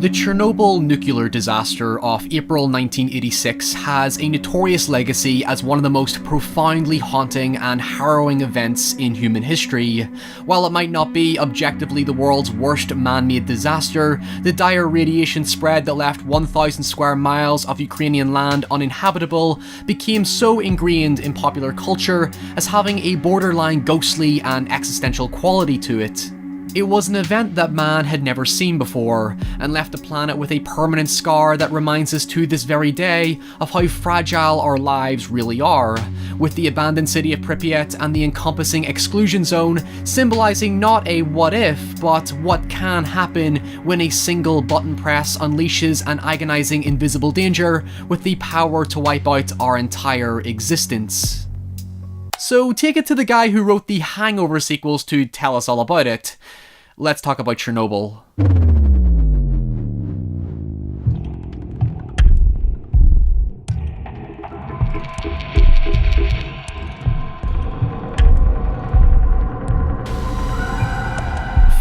The Chernobyl nuclear disaster of April 1986 has a notorious legacy as one of the most profoundly haunting and harrowing events in human history. While it might not be objectively the world's worst man-made disaster, the dire radiation spread that left 1,000 square miles of Ukrainian land uninhabitable became so ingrained in popular culture as having a borderline ghostly and existential quality to it. It was an event that man had never seen before, and left the planet with a permanent scar that reminds us to this very day of how fragile our lives really are, with the abandoned city of Pripyat and the encompassing exclusion zone symbolising not a what if, but what can happen when a single button press unleashes an agonising invisible danger with the power to wipe out our entire existence. So take it to the guy who wrote the Hangover sequels to tell us all about it. Let's talk about Chernobyl.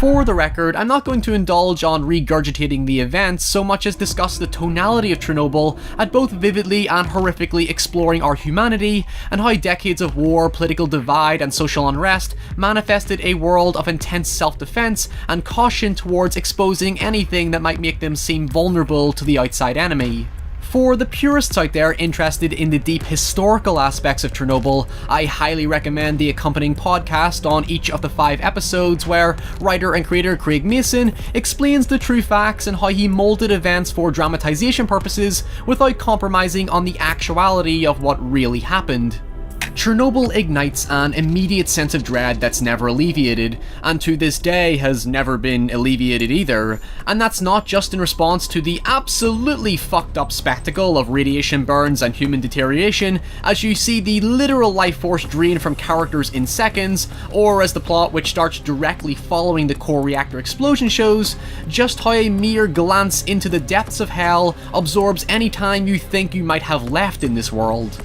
For the record, I'm not going to indulge on regurgitating the events so much as discuss the tonality of Chernobyl at both vividly and horrifically exploring our humanity and how decades of war, political divide and social unrest manifested a world of intense self-defense and caution towards exposing anything that might make them seem vulnerable to the outside enemy. For the purists out there interested in the deep historical aspects of Chernobyl, I highly recommend the accompanying podcast on each of the 5 episodes where writer and creator Craig Mason explains the true facts and how he molded events for dramatization purposes without compromising on the actuality of what really happened. Chernobyl ignites an immediate sense of dread that's never alleviated, and to this day has never been alleviated either, and that's not just in response to the absolutely fucked up spectacle of radiation burns and human deterioration, as you see the literal life force drain from characters in seconds, or as the plot which starts directly following the core reactor explosion shows, just how a mere glance into the depths of hell absorbs any time you think you might have left in this world.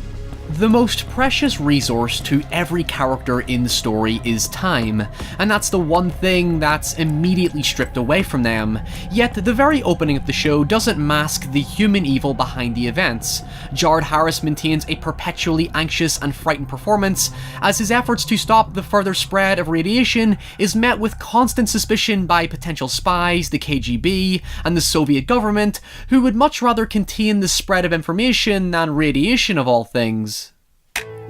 The most precious resource to every character in the story is time, and that's the one thing that's immediately stripped away from them. Yet the very opening of the show doesn't mask the human evil behind the events. Jared Harris maintains a perpetually anxious and frightened performance, as his efforts to stop the further spread of radiation is met with constant suspicion by potential spies, the KGB, and the Soviet government, who would much rather contain the spread of information than radiation of all things.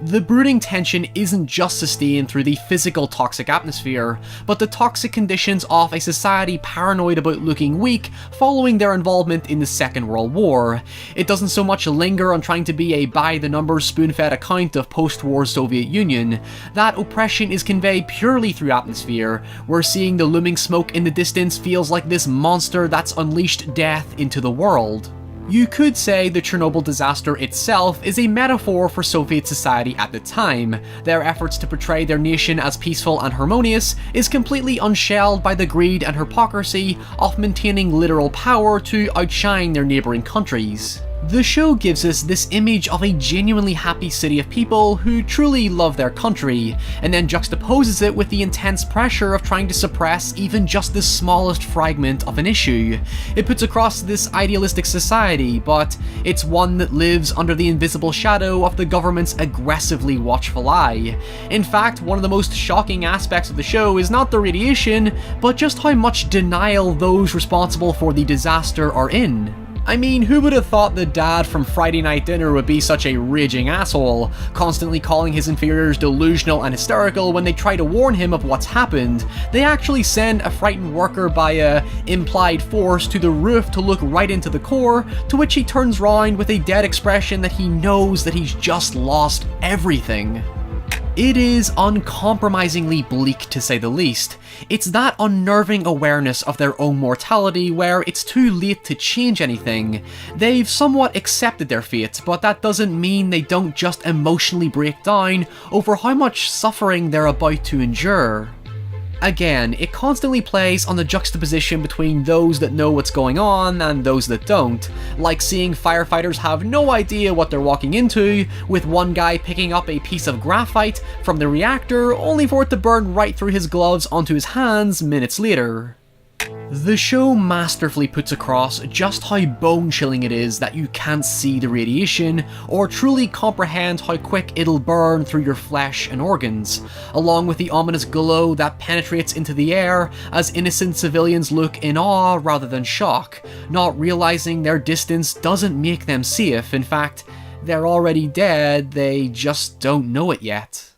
The brooding tension isn't just sustained through the physical toxic atmosphere, but the toxic conditions of a society paranoid about looking weak following their involvement in the Second World War. It doesn't so much linger on trying to be a by-the-numbers spoon-fed account of post-war Soviet Union. That oppression is conveyed purely through atmosphere, where seeing the looming smoke in the distance feels like this monster that's unleashed death into the world. You could say the Chernobyl disaster itself is a metaphor for Soviet society at the time. Their efforts to portray their nation as peaceful and harmonious is completely unshelled by the greed and hypocrisy of maintaining literal power to outshine their neighbouring countries. The show gives us this image of a genuinely happy city of people who truly love their country, and then juxtaposes it with the intense pressure of trying to suppress even just the smallest fragment of an issue. It puts across this idealistic society, but it's one that lives under the invisible shadow of the government's aggressively watchful eye. In fact, one of the most shocking aspects of the show is not the radiation, but just how much denial those responsible for the disaster are in. I mean, who would have thought the dad from Friday Night Dinner would be such a raging asshole, constantly calling his inferiors delusional and hysterical when they try to warn him of what's happened? They actually send a frightened worker by implied force to the roof to look right into the core, to which he turns round with a dead expression that he knows that he's just lost everything. It is uncompromisingly bleak to say the least. It's that unnerving awareness of their own mortality where it's too late to change anything. They've somewhat accepted their fate, but that doesn't mean they don't just emotionally break down over how much suffering they're about to endure. Again, it constantly plays on the juxtaposition between those that know what's going on and those that don't, like seeing firefighters have no idea what they're walking into, with one guy picking up a piece of graphite from the reactor only for it to burn right through his gloves onto his hands minutes later. The show masterfully puts across just how bone-chilling it is that you can't see the radiation, or truly comprehend how quick it'll burn through your flesh and organs, along with the ominous glow that penetrates into the air as innocent civilians look in awe rather than shock, not realizing their distance doesn't make them safe. In fact, they're already dead, they just don't know it yet.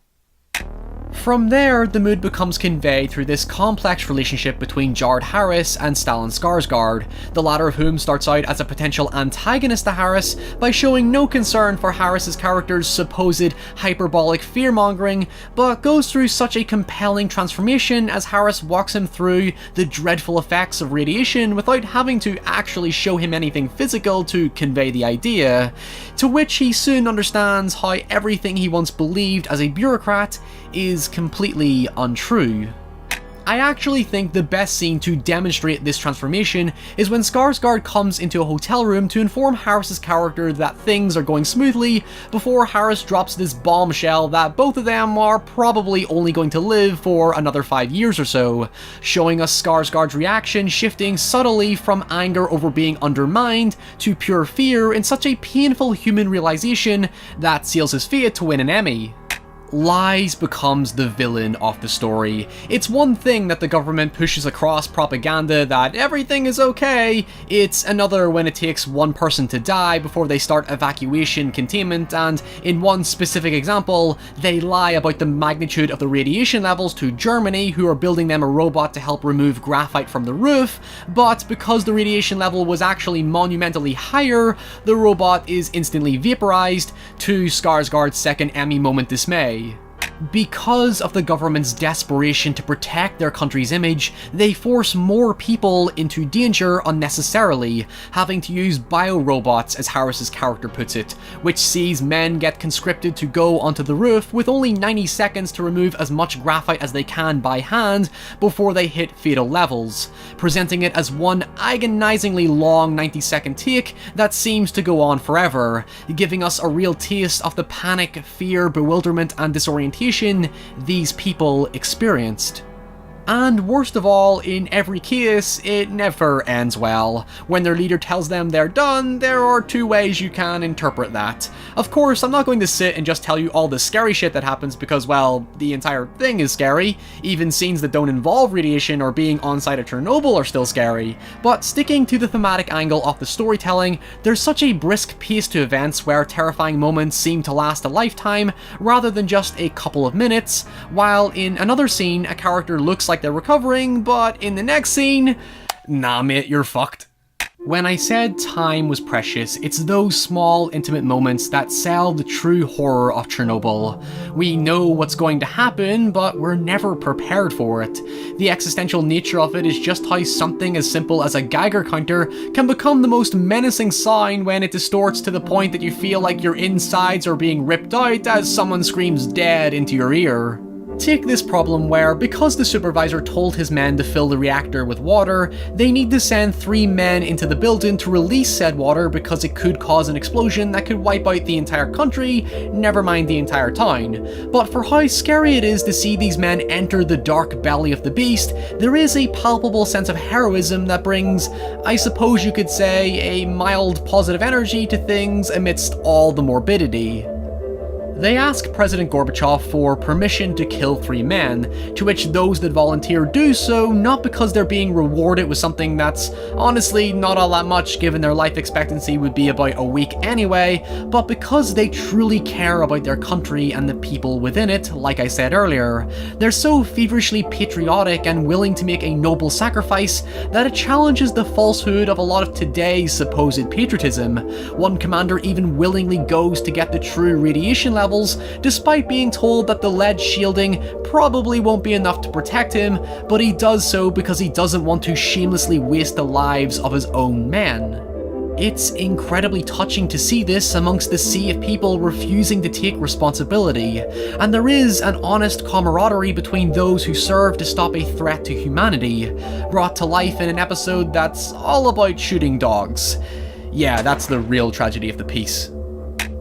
From there, the mood becomes conveyed through this complex relationship between Jared Harris and Stellan Skarsgård, the latter of whom starts out as a potential antagonist to Harris by showing no concern for Harris's character's supposed hyperbolic fear-mongering, but goes through such a compelling transformation as Harris walks him through the dreadful effects of radiation without having to actually show him anything physical to convey the idea, to which he soon understands how everything he once believed as a bureaucrat is completely untrue. I actually think the best scene to demonstrate this transformation is when Skarsgård comes into a hotel room to inform Harris's character that things are going smoothly before Harris drops this bombshell that both of them are probably only going to live for another 5 years or so, showing us Skarsgård's reaction shifting subtly from anger over being undermined to pure fear in such a painful human realization that seals his fate to win an Emmy. Lies becomes the villain of the story. It's one thing that the government pushes across propaganda that everything is okay, it's another when it takes one person to die before they start evacuation containment, and in one specific example, they lie about the magnitude of the radiation levels to Germany, who are building them a robot to help remove graphite from the roof, but because the radiation level was actually monumentally higher, the robot is instantly vaporized, to Skarsgård's second Emmy moment dismay. Because of the government's desperation to protect their country's image, they force more people into danger unnecessarily, having to use bio-robots, as Harris's character puts it, which sees men get conscripted to go onto the roof with only 90 seconds to remove as much graphite as they can by hand before they hit fatal levels, presenting it as one agonizingly long 90-second take that seems to go on forever, giving us a real taste of the panic, fear, bewilderment, and disorientation these people experienced. And worst of all, in every case, it never ends well. When their leader tells them they're done, there are two ways you can interpret that. Of course, I'm not going to sit and just tell you all the scary shit that happens because, well, the entire thing is scary. Even scenes that don't involve radiation or being on site at Chernobyl are still scary. But sticking to the thematic angle of the storytelling, there's such a brisk pace to events where terrifying moments seem to last a lifetime rather than just a couple of minutes, while in another scene, a character looks like they're recovering, but in the next scene, nah mate, you're fucked. When I said time was precious, it's those small, intimate moments that sell the true horror of Chernobyl. We know what's going to happen, but we're never prepared for it. The existential nature of it is just how something as simple as a Geiger counter can become the most menacing sign when it distorts to the point that you feel like your insides are being ripped out as someone screams dead into your ear. Take this problem where, because the supervisor told his men to fill the reactor with water, they need to send 3 men into the building to release said water because it could cause an explosion that could wipe out the entire country, never mind the entire town. But for how scary it is to see these men enter the dark belly of the beast, there is a palpable sense of heroism that brings, I suppose you could say, a mild positive energy to things amidst all the morbidity. They ask President Gorbachev for permission to kill 3 men, to which those that volunteer do so not because they're being rewarded with something that's honestly not all that much given their life expectancy would be about a week anyway, but because they truly care about their country and the people within it, like I said earlier. They're so feverishly patriotic and willing to make a noble sacrifice that it challenges the falsehood of a lot of today's supposed patriotism. One commander even willingly goes to get the true radiation level despite being told that the lead shielding probably won't be enough to protect him, but he does so because he doesn't want to shamelessly waste the lives of his own men. It's incredibly touching to see this amongst the sea of people refusing to take responsibility, and there is an honest camaraderie between those who serve to stop a threat to humanity, brought to life in an episode that's all about shooting dogs. Yeah, that's the real tragedy of the piece.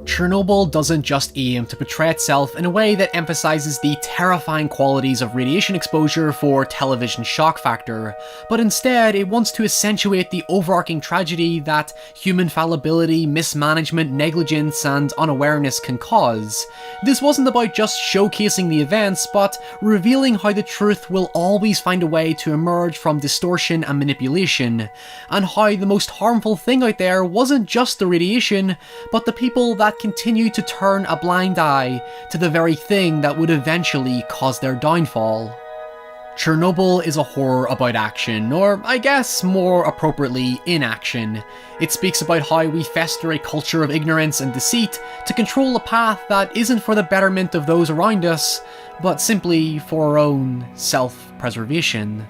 Chernobyl doesn't just aim to portray itself in a way that emphasizes the terrifying qualities of radiation exposure for television shock factor, but instead it wants to accentuate the overarching tragedy that human fallibility, mismanagement, negligence, and unawareness can cause. This wasn't about just showcasing the events, but revealing how the truth will always find a way to emerge from distortion and manipulation, and how the most harmful thing out there wasn't just the radiation, but the people that continue to turn a blind eye to the very thing that would eventually cause their downfall. Chernobyl is a horror about action, or I guess more appropriately, inaction. It speaks about how we fester a culture of ignorance and deceit to control a path that isn't for the betterment of those around us, but simply for our own self-preservation.